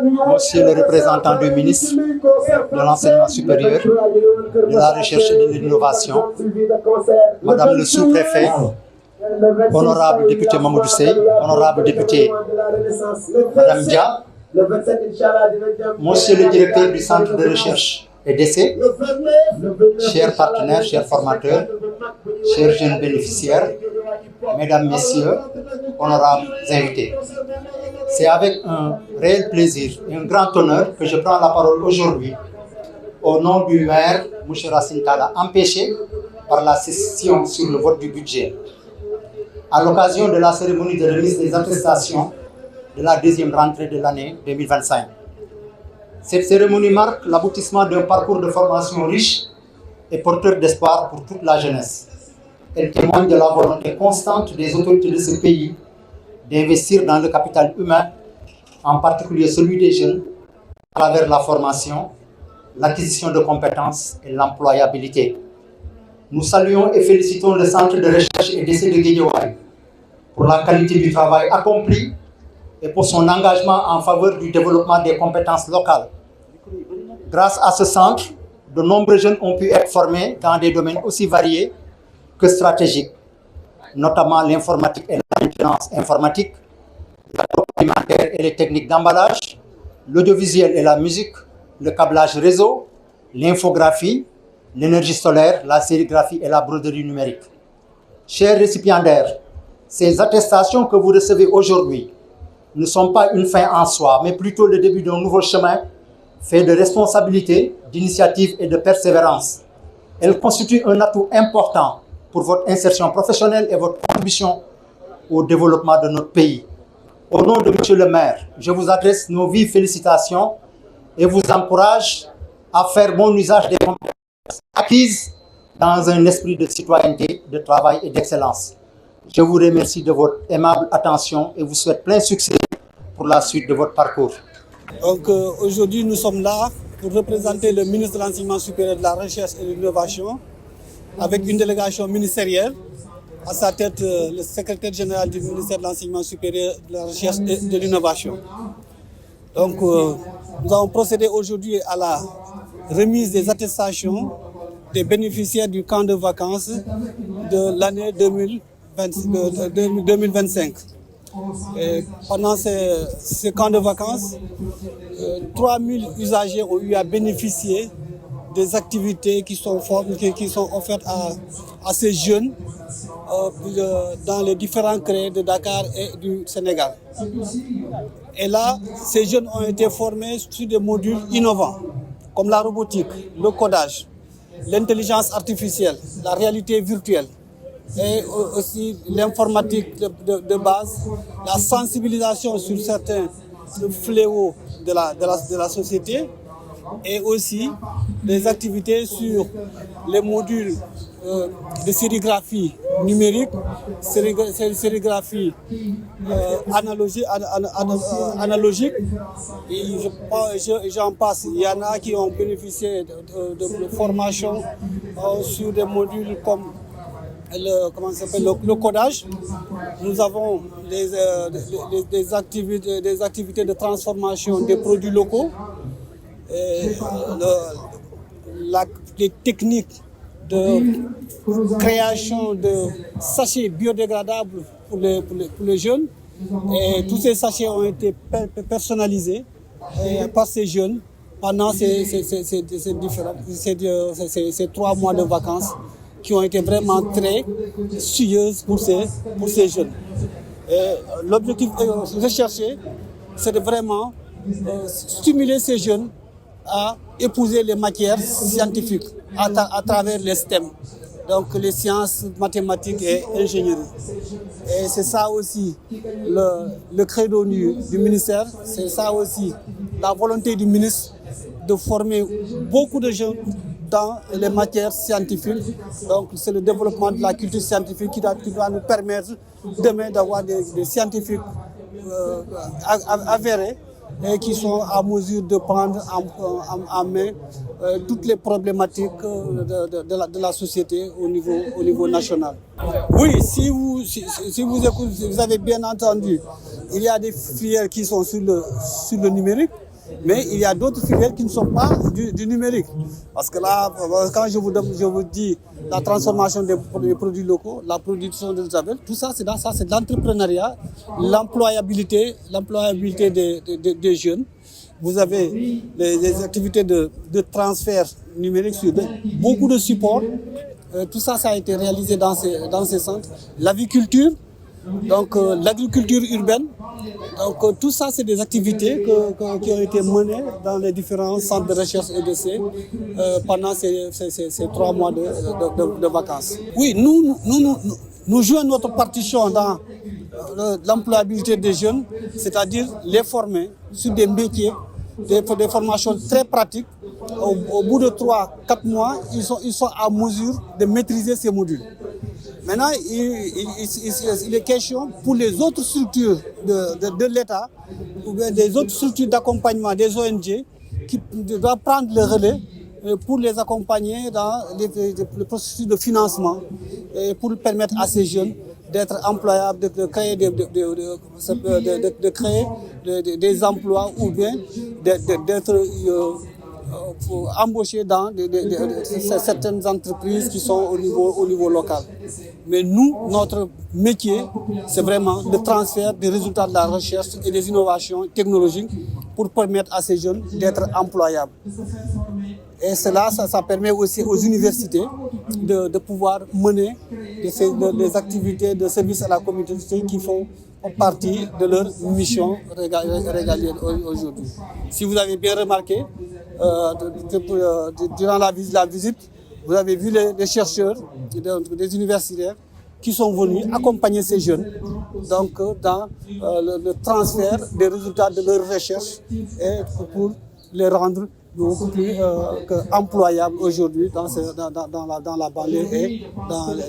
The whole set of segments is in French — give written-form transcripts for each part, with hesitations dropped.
Monsieur le représentant du ministre de l'Enseignement supérieur, de la Recherche et de l'Innovation, Madame le sous-préfet, honorable député Mamadou Sey, honorable député Madame Dia, Monsieur le directeur du Centre de recherche et d'essai, chers partenaires, chers formateurs, chers jeunes bénéficiaires, Mesdames, Messieurs, honorables invités. C'est avec un réel plaisir et un grand honneur que je prends la parole aujourd'hui au nom du maire, M. Racine Talla, empêché par la session sur le vote du budget. À l'occasion de la cérémonie de remise des attestations de la deuxième rentrée de l'année 2025. Cette cérémonie marque l'aboutissement d'un parcours de formation riche et porteur d'espoir pour toute la jeunesse. Elle témoigne de la volonté constante des autorités de ce pays d'investir dans le capital humain, en particulier celui des jeunes, à travers la formation, l'acquisition de compétences et l'employabilité. Nous saluons et félicitons le Centre de recherche et d'essai de Guédiawaye pour la qualité du travail accompli et pour son engagement en faveur du développement des compétences locales. Grâce à ce centre, de nombreux jeunes ont pu être formés dans des domaines aussi variés que stratégiques, notamment l'informatique et la maintenance informatique, l'agroalimentaire et les techniques d'emballage, l'audiovisuel et la musique, le câblage réseau, l'infographie, l'énergie solaire, la sérigraphie et la broderie numérique. Chers récipiendaires, ces attestations que vous recevez aujourd'hui ne sont pas une fin en soi, mais plutôt le début d'un nouveau chemin fait de responsabilité, d'initiative et de persévérance. Elles constituent un atout important pour votre insertion professionnelle et votre contribution au développement de notre pays. Au nom de Monsieur le maire, je vous adresse nos vives félicitations et vous encourage à faire bon usage des compétences acquises dans un esprit de citoyenneté, de travail et d'excellence. Je vous remercie de votre aimable attention et vous souhaite plein succès pour la suite de votre parcours. Donc aujourd'hui, nous sommes là pour représenter le ministre de l'Enseignement supérieur, de la Recherche et de l'Innovation avec une délégation ministérielle, à sa tête le secrétaire général du ministère de l'Enseignement supérieur, de la Recherche et de l'Innovation. Donc nous avons procédé aujourd'hui à la remise des attestations des bénéficiaires du camp de vacances de l'année 2025. Et pendant ce camp de vacances, 3000 usagers ont eu à bénéficier des activités qui sont offertes à ces jeunes dans les différents CREI de Dakar et du Sénégal. Et là, ces jeunes ont été formés sur des modules innovants, comme la robotique, le codage, l'intelligence artificielle, la réalité virtuelle, et aussi l'informatique de base, la sensibilisation sur certains fléaux de la société, et aussi des activités sur les modules de sérigraphie numérique, sérigraphie analogique, et j'en passe. Il y en a qui ont bénéficié de formations sur des modules comme le codage. Nous avons des activités de transformation des produits locaux, les techniques de création de sachets biodégradables pour les jeunes. Et tous ces sachets ont été personnalisés par ces jeunes pendant ces 3 mois de vacances qui ont été vraiment très suilleuses pour ces jeunes. L'objectif recherché, c'est de vraiment stimuler ces jeunes à épouser les matières scientifiques à travers les STEM, donc les sciences, mathématiques et ingénierie. Et c'est ça aussi le credo du ministère, c'est ça aussi la volonté du ministre de former beaucoup de jeunes dans les matières scientifiques. Donc c'est le développement de la culture scientifique qui doit nous permettre demain d'avoir des scientifiques avérés et qui sont à mesure de prendre en main toutes les problématiques de la société au niveau national. Oui, si vous écoutez, vous avez bien entendu, il y a des filières qui sont sur le numérique, Mais il y a d'autres filières qui ne sont pas du numérique. Parce que là, quand je vous dis la transformation des produits locaux, la production de labels, tout ça, c'est de l'entrepreneuriat, l'employabilité des jeunes. Vous avez les activités de transfert numérique sur beaucoup de supports. Tout ça, ça a été réalisé dans ces centres. L'aviculture, donc l'agriculture urbaine. Donc tout ça, c'est des activités qui ont été menées dans les différents centres de recherche et d'essai pendant ces 3 mois de vacances. Oui, nous jouons notre partition dans l'employabilité des jeunes, c'est-à-dire les former sur des métiers, des formations très pratiques. Au bout de 3-4 mois, ils sont à mesure de maîtriser ces modules. Maintenant, il est question pour les autres structures de l'État ou bien des autres structures d'accompagnement des ONG qui doivent prendre le relais pour les accompagner dans le processus de financement et pour permettre à ces jeunes d'être employables, de créer des emplois ou bien d'être embauchés dans certaines entreprises qui sont au niveau local. Mais nous, notre métier, c'est vraiment le transfert des résultats de la recherche et des innovations technologiques pour permettre à ces jeunes d'être employables. Et cela, ça permet aussi aux universités de pouvoir mener des activités de service à la communauté qui font partie de leur mission régalienne aujourd'hui. Si vous avez bien remarqué, durant la visite, vous avez vu les chercheurs, des universitaires qui sont venus accompagner ces jeunes donc, dans le transfert des résultats de leur recherche et pour les rendre beaucoup plus employables aujourd'hui dans la banlieue et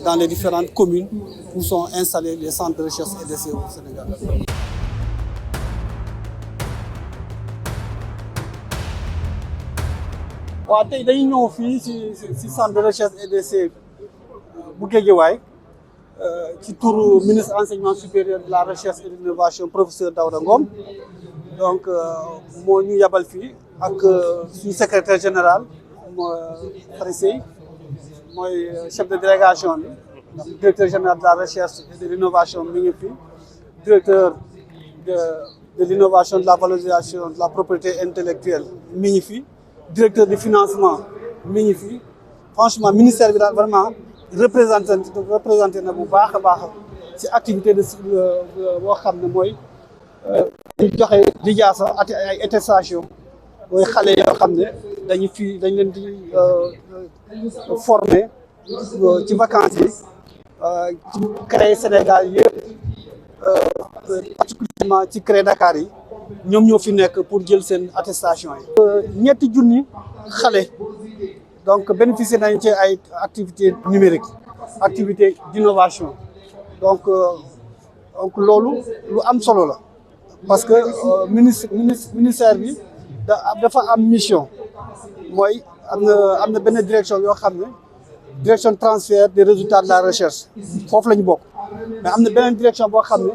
dans les différentes communes où sont installés les centres de recherche et d'essai au Sénégal. waaw tey dañuy ñëw fii ci centre de recherche et d'essai bu Guédiawaye ci turu ministre enseignement supérieur de la recherche et de l'innovation professeur Daouda Ngom donc moo ñu yabal fii ak suñu secrétaire général Farisey mooy chef de délégation bi directeur général de la recherche et de l'innovation mi ngi fi directeur de l'innovation de la valorisation de la propriété intellectuelle mi ngi fi directeur du financement mi ngi fi franchement ministère bi daal vraiment représenté na bu baax a baax ci activité de boo xam ne mooy di joxe lijaasa ay attestation mooy xale yoo xam ne dañ leen di former ci vacances yi ci CREI Sénégal yëpp particulièrement ci CREI Dakar yi ñoom ñoo fi nekk pour jël seen attestation yi. ñetti junni xale donc bénéficier nañ ci ay activités numériques activités d'innovation donc loolu lu am solo la parce que ministère bi dafa am mission mooy am na benn direction yoo xam ne direction transfert des résultats de la recherche foofu la ñu bokk mais am na beneen direction boo xam ne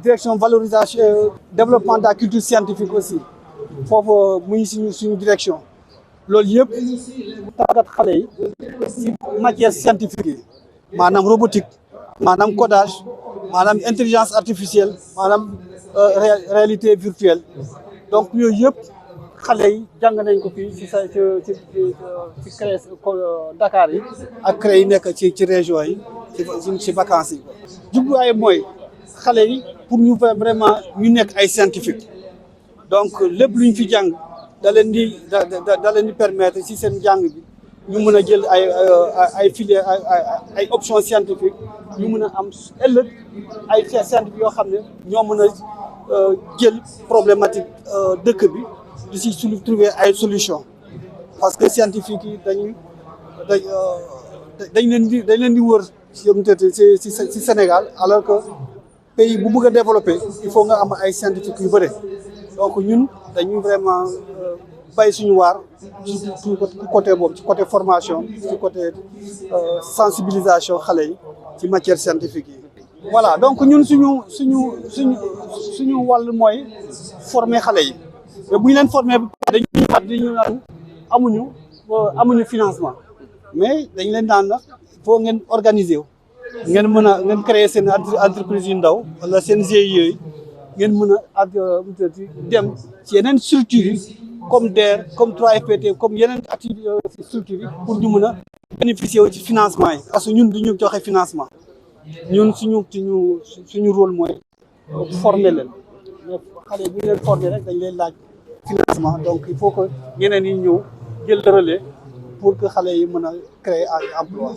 direction valorisation développement de la culture scientifique aussi foofu mu ngi suñu direction loolu yëpp tàggat xale yi ci matière scientifique yi maanaam robotique maanaam codage maanaam intelligence artificielle maanaam réalité virtuelle donc yooyu yëpp xale yi jàng nañ ko fii ci CREI Dakar yi ak CREI yi nekk ci région yi ci vacances yi jubluwaay mooy xale yi pour ñu vraiment ñu nekk ay scientifique donc lépp lu ñu fi jàng da leen di permettre ci seen jàng bi ñu mën a jël ay filière ay options scientifiques ñu mën a am ëllëg ay scientifique yoo xam ne ñoo mën a jël problématique dëkk bi di ci trouver ay solution parce que scientifique yi dañ leen di wër ci Sénégal alors que pays bu bëgg a développer il faut nga am ay scientifique yu bëri donc ñun dañuy vraiment bay suñu waar ci côté boobu ci côté formation ci côté sensibilisation xale yi ci matière scientifique yi. voilà donc ñun suñu wàll mooy former xale yi mais bu ñu leen formé dañuy fat di ñu naan amuñu financement mais dañ leen daan nag il faut ngeen organiser wu ngeen mën a ngeen créer seen entreprise yu ndaw wala seen GIE yooyu ngeen mën a dem ci yeneen structures yi comme DER comme 3FPT comme yeneen activité structures yi pour ñu mën a bénéficier wu ci financement yi parce que ñun du ñu joxe financement ñun suñu rôle mooy former leen mais xale bu ñu leen former rek dañ leen laaj financement donc il faut que ñeneen yi ñëw jël le relais pour que xale yi mën a créer ay emploi